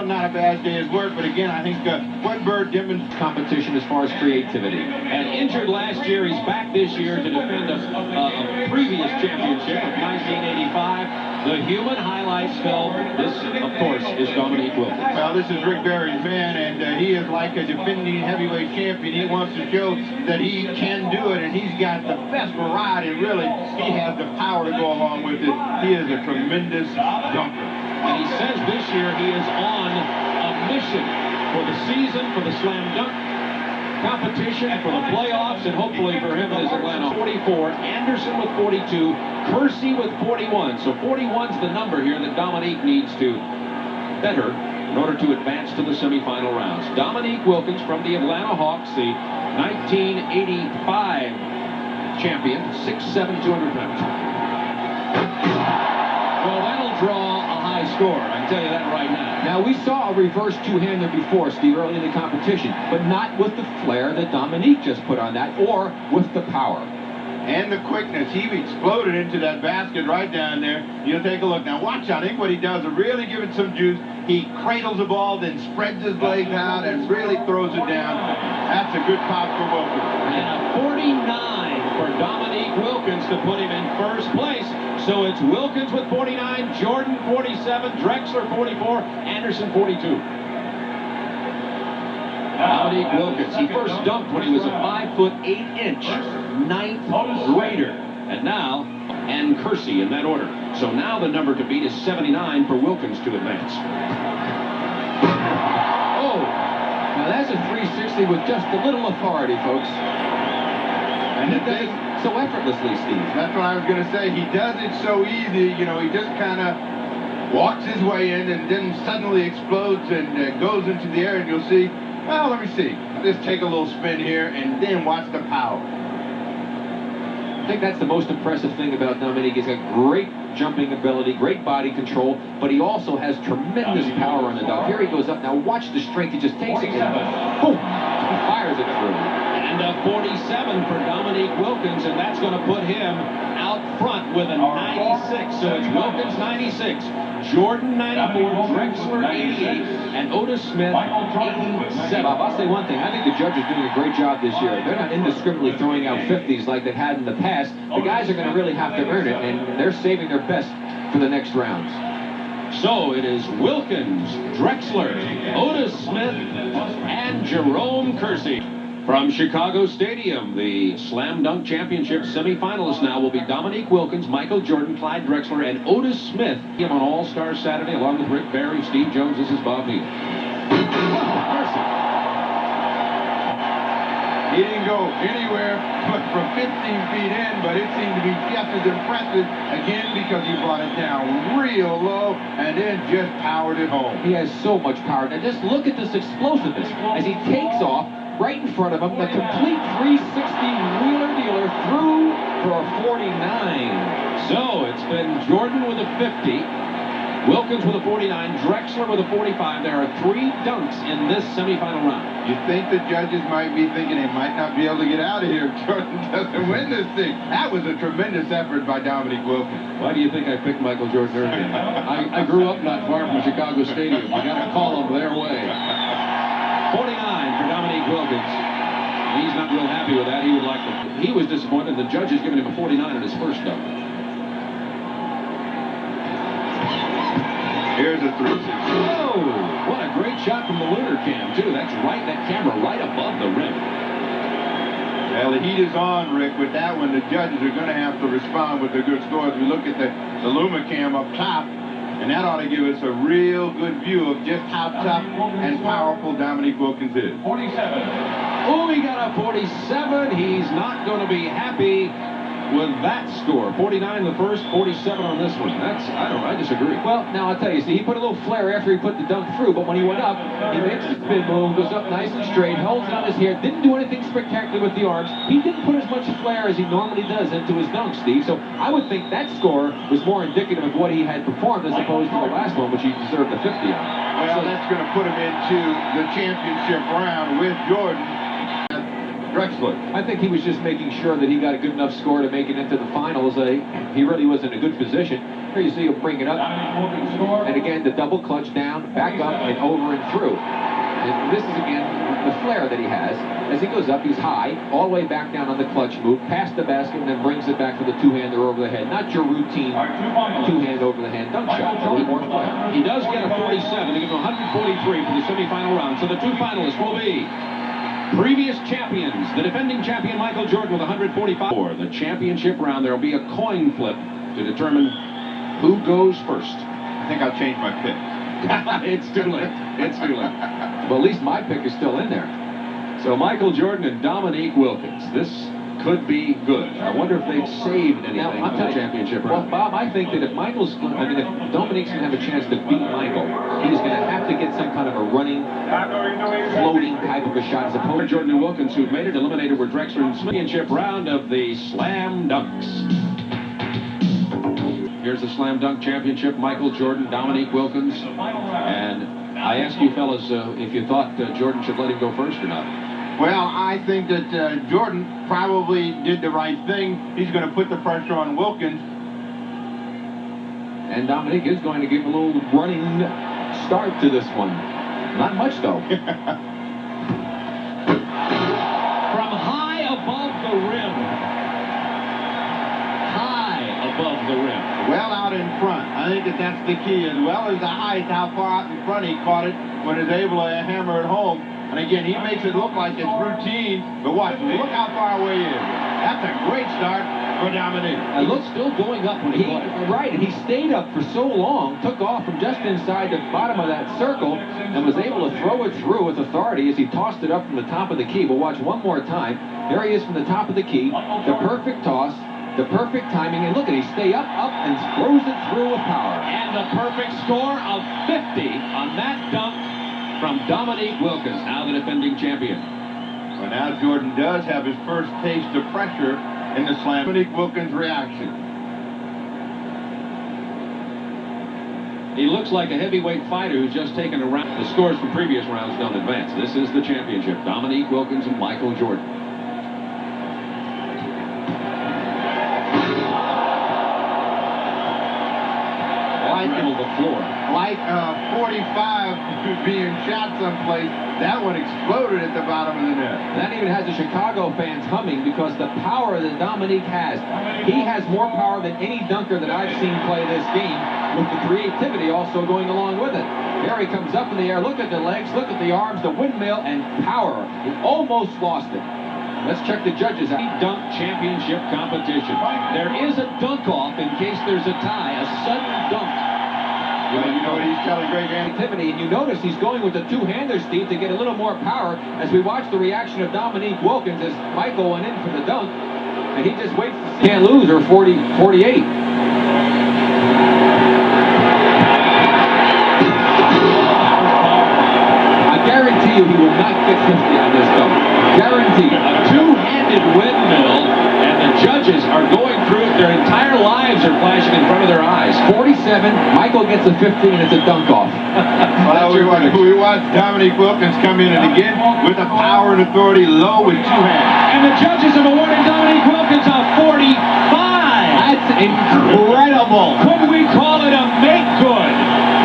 Not a bad day's work, but again, I think Woodbird demonstrated competition as far as creativity. And injured last year, he's back this year to defend a previous championship of 1985. The human highlights film. This, of course, is Dominique Wilkins. Well, this is Rick Barry's man, and he is like a defending heavyweight champion. He wants to show that he can do it, and he's got the best variety. Really, he has the power to go along with it. He is a tremendous dunker. And he says this year he is on a mission for the season, for the slam dunk competition, for the playoffs, and hopefully for him in his Atlanta. 44, Anderson with 42, Kersey with 41. So 41's the number here that Dominique needs to better in order to advance to the semifinal rounds. Dominique Wilkins from the Atlanta Hawks, the 1985 champion, 6'7", 200 pounds. Well, that'll draw a high score, I can tell you that right now. Now, we saw a reverse two-hander before, Steve, early in the competition, but not with the flair that Dominique just put on that, or with the power. And the quickness. He exploded into that basket right down there. You'll take a look. Now, watch out. I think what he does is really give it some juice. He cradles the ball, then spreads his legs out, and really throws it down. That's a good pop for Wilkins. And a 49 for Dominique Wilkins to put him in first place. So it's Wilkins with 49, Jordan 47, Drexler 44, Anderson 42. Dominique Wilkins, he first dunked when he was a 5'8" ninth grader. And now, and Kersey in that order. So now the number to beat is 79 for Wilkins to advance. Oh, now that's a 360 with just a little authority, folks. And it does it so effortlessly, Steve. That's what I was going to say. He does it so easy. You know, he just kind of walks his way in and then suddenly explodes and goes into the air, and you'll see, well, let me see. Just take a little spin here and then watch the power. I think that's the most impressive thing about Dominique. He's got great jumping ability, great body control, but he also has tremendous power on the dunk. Here he goes up. Now watch the strength. He just takes it and boom, he fires it through. And a 47 for Dominique Wilkins, and that's going to put him out front with a 96. So it's Wilkins 96, Jordan 94, Drexler 88, and Otis Smith 87. Bob, I'll say one thing. I think the judges are doing a great job this year. They're not indiscriminately throwing out 50s like they've had in the past. The guys are going to really have to earn it, and they're saving their best for the next rounds. So it is Wilkins, Drexler, Otis Smith, and Jerome Kersey. From Chicago Stadium, the Slam Dunk Championship semifinalists now will be Dominique Wilkins, Michael Jordan, Clyde Drexler, and Otis Smith. Him on All-Star Saturday, along with Rick Barry, Steve Jones. This is Bob Neal. He didn't go anywhere but from 15 feet in, but it seemed to be just as impressive again because he brought it down real low and then just powered it home. He has so much power. Now just look at this explosiveness as he takes off. Right in front of him, the complete 360 wheeler-dealer through for a 49. So it's been Jordan with a 50, Wilkins with a 49, Drexler with a 45. There are 3 dunks in this semifinal round. You think the judges might be thinking they might not be able to get out of here if Jordan doesn't win this thing. That was a tremendous effort by Dominique Wilkins. Why do you think I picked Michael Jordan earlier? I grew up not far from Chicago Stadium. You got to call them their way. 49 for Dominique Wilkins. He's not real happy with that. He would like to. He was disappointed. The judge has given him a 49 on his first dunk. Here's a 360. Oh, what a great shot from the lunar cam, too. That's right, that camera right above the rim. Well, the heat is on, Rick. With that one, the judges are going to have to respond with their good scores. We look at the Lumicam up top, and that ought to give us a real good view of just how tough and powerful Dominique Wilkins is. 47. Oh, he got a 47. He's not going to be happy with that score. 49 the first, 47 on this one. I disagree. Well, now I'll tell you, see, he put a little flare after he put the dunk through, but when he went up, he makes the spin move, goes up nice and straight, holds it on his hair, didn't do anything spectacular with the arms. He didn't put as much flair as he normally does into his dunk, Steve. So I would think that score was more indicative of what he had performed as opposed to the last one, which he deserved a 50 on. Well, that's going to put him into the championship round with Jordan. Drexler. I think he was just making sure that he got a good enough score to make it into the finals. He really was in a good position. Here you see him bring it up. And again, the double clutch down, back up, and over and through. And this is, again, the flair that he has. As he goes up, he's high, all the way back down on the clutch move, past the basket, and then brings it back for the two-hander over the head. Not your routine two-hand over the hand dunk shot. A little more flair. He does get a 47 to give him 143 for the semifinal round. So the two finalists will be previous champions. The defending champion, Michael Jordan, with 145. For the championship round, there will be a coin flip to determine who goes first. I think I'll change my pick. It's too late. It's too late. Well, at least my pick is still in there. So Michael Jordan and Dominique Wilkins. This could be good. I wonder if they've saved anything for the championship round. Well, Bob, I think that if Dominique's going to have a chance to beat Michael, he's going to have to get some kind of a running, floating type of a shot as opposed to Jordan and Wilkins, who've made it, eliminated were Drexler in the championship round of the Slam Dunks. Here's the Slam Dunk Championship. Michael Jordan, Dominique Wilkins. And I asked you fellas if you thought Jordan should let him go first or not. Well, I think that Jordan probably did the right thing. He's going to put the pressure on Wilkins. And Dominique is going to give a little running start to this one. Not much, though. From high above the rim. High above the rim. Well out in front. I think that that's the key, as well as the height, how far out in front he caught it when he's able to hammer it home. And again, he makes it look like it's routine, but watch, look how far away he is. That's a great start for Dominique. And look, still going up when he caught it. Right, and he stayed up for so long, took off from just inside the bottom of that circle, and was able to throw it through with authority as he tossed it up from the top of the key. But watch one more time. There he is from the top of the key, the perfect toss, the perfect timing, and look at he stay up, and throws it through with power. And the perfect score of 50 on that dunk from Dominique Wilkins, now the defending champion. Well, now Jordan does have his first taste of pressure in the slam. Dominique Wilkins' reaction. He looks like a heavyweight fighter who's just taken a round. The scores from previous rounds don't advance. This is the championship. Dominique Wilkins and Michael Jordan. The floor. Like 45 being shot someplace, that one exploded at the bottom of the net. That even has the Chicago fans humming because the power that Dominique has. He has more power than any dunker that I've seen play this game, with the creativity also going along with it. There he comes up in the air. Look at the legs, look at the arms, the windmill, and power. He almost lost it. Let's check the judges out. Dunk championship competition. There is a dunk-off in case there's a tie, a sudden dunk. Well, you know what he's telling Greg activity, and you notice he's going with the two-hander, Steve, to get a little more power as we watch the reaction of Dominique Wilkins as Michael went in for the dunk, and he just waits to see. Can't lose, or 48. I guarantee you he will not get 50 on this dunk. Guaranteed. A two-handed windmill, and the judges are going through it. Their entire lives are flashing in front of their eyes. 47, Michael gets a 50, and it's a dunk-off. Well, we watched Dominique Wilkins come in and again with the power and authority low with two hands. And the judges have awarded Dominique Wilkins a 45. That's incredible. Could we call it a make good?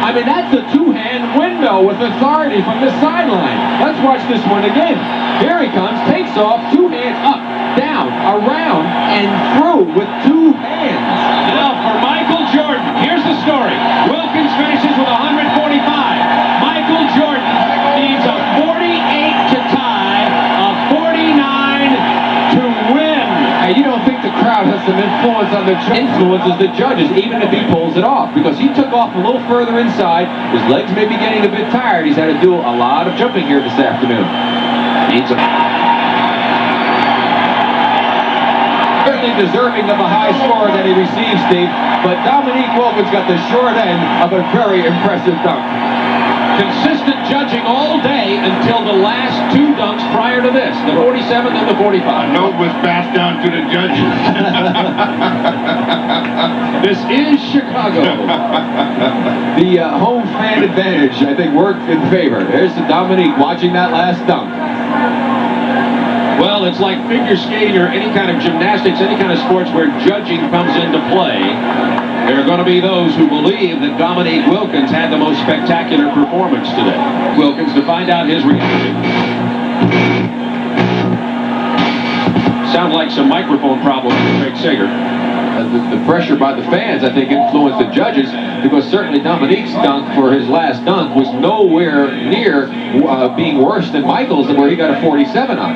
I mean, that's a two-hand windmill with authority from the sideline. Let's watch this one again. Here he comes, takes off, two hands up, down, around, and through with two hands. Now for Michael Jordan, here's the story. Wilkins finishes with 145. Michael Jordan needs a 48 to tie, a 49 to win. Hey, you don't think the crowd has some influence on the influences the judges, even if he pulls it off, because he took off a little further inside. His legs may be getting a bit tired. He's had to do a lot of jumping here this afternoon. Needs a certainly deserving of a high score that he received, Steve, but Dominique Wilkins got the short end of a very impressive dunk. Consistent judging all day until the last two dunks prior to this, the 47th and the 45. A note was passed down to the judges. This is Chicago. The home fan advantage, I think, worked in favor. There's Dominique watching that last dunk. Well, it's like figure skating or any kind of gymnastics, any kind of sports where judging comes into play. There are going to be those who believe that Dominique Wilkins had the most spectacular performance today. Wilkins to find out his reaction. Sounds like some microphone problems with Craig Sager. The pressure by the fans, I think, influenced the judges, because certainly Dominique's dunk for his last dunk was nowhere near being worse than Michael's, where he got a 47 on.